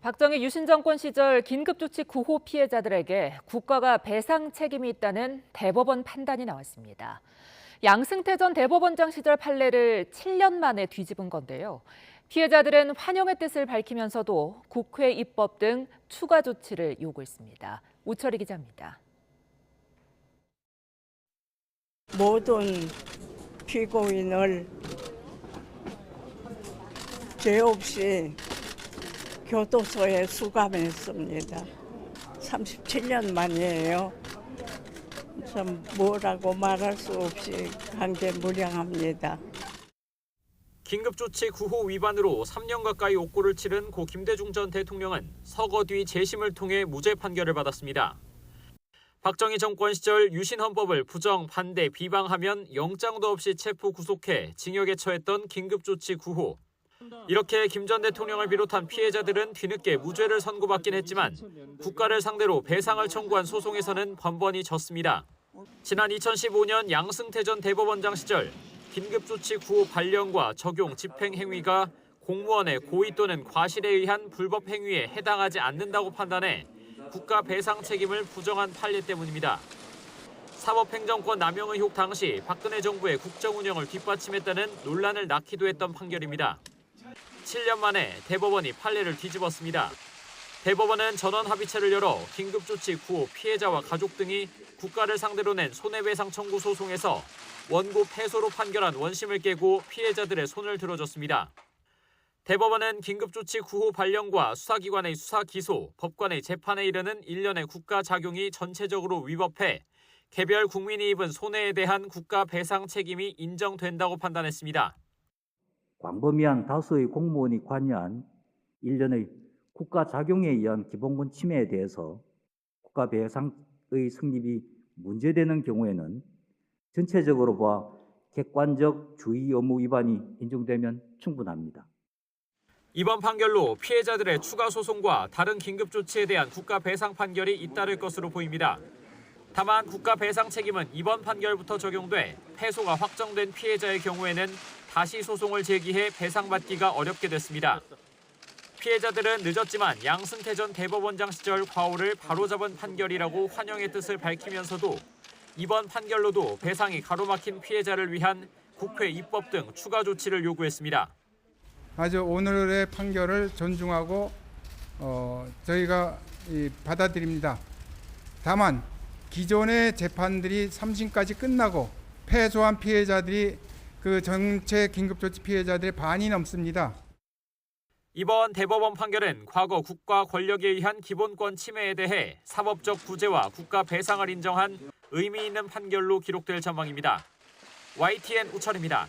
박정희 유신 정권 시절 긴급조치 9호 피해자들에게 국가가 배상 책임이 있다는 대법원 판단이 나왔습니다. 양승태 전 대법원장 시절 판례를 7년 만에 뒤집은 건데요. 피해자들은 환영의 뜻을 밝히면서도 국회 입법 등 추가 조치를 요구했습니다. 우철희 기자입니다. 모든 피고인을 죄 없이 교도소에 수감했습니다. 37년 만이에요. 참 뭐라고 말할 수 없이 감개무량합니다. 긴급조치 9호 위반으로 3년 가까이 옥고를 치른 고 김대중 전 대통령은 서거 뒤 재심을 통해 무죄 판결을 받았습니다. 박정희 정권 시절 유신헌법을 부정, 반대, 비방하면 영장도 없이 체포 구속해 징역에 처했던 긴급조치 9호. 이렇게 김 전 대통령을 비롯한 피해자들은 뒤늦게 무죄를 선고받긴 했지만 국가를 상대로 배상을 청구한 소송에서는 번번이 졌습니다. 지난 2015년 양승태 전 대법원장 시절 긴급조치 9호 발령과 적용, 집행 행위가 공무원의 고의 또는 과실에 의한 불법 행위에 해당하지 않는다고 판단해 국가 배상 책임을 부정한 판례 때문입니다. 사법행정권 남용 의혹 당시 박근혜 정부의 국정 운영을 뒷받침했다는 논란을 낳기도 했던 판결입니다. 7년 만에 대법원이 판례를 뒤집었습니다. 대법원은 전원 합의체를 열어 긴급조치 9호 피해자와 가족 등이 국가를 상대로 낸 손해배상 청구 소송에서 원고 패소로 판결한 원심을 깨고 피해자들의 손을 들어줬습니다. 대법원은 긴급조치 9호 발령과 수사기관의 수사 기소, 법관의 재판에 이르는 일련의 국가 작용이 전체적으로 위법해 개별 국민이 입은 손해에 대한 국가 배상 책임이 인정된다고 판단했습니다. 광범위한 다수의 공무원이 관여한 일련의 국가 작용에 의한 기본권 침해에 대해서 국가 배상의 성립이 문제되는 경우에는 전체적으로 봐 객관적 주의 의무 위반이 인정되면 충분합니다. 이번 판결로 피해자들의 추가 소송과 다른 긴급조치에 대한 국가 배상 판결이 잇따를 것으로 보입니다. 다만 국가 배상 책임은 이번 판결부터 적용돼 패소가 확정된 피해자의 경우에는 다시 소송을 제기해 배상받기가 어렵게 됐습니다. 피해자들은 늦었지만 양승태 전 대법원장 시절 과오를 바로잡은 판결이라고 환영의 뜻을 밝히면서도 이번 판결로도 배상이 가로막힌 피해자를 위한 국회 입법 등 추가 조치를 요구했습니다. 아주 오늘의 판결을 존중하고 저희가 받아들입니다. 다만 기존의 재판들이 3심까지 끝나고 패소한 피해자들이 그 전체 긴급조치 피해자들의 반이 넘습니다. 이번 대법원 판결은 과거 국가 권력에 의한 기본권 침해에 대해 사법적 구제와 국가 배상을 인정한 의미 있는 판결로 기록될 전망입니다. YTN 우철입니다.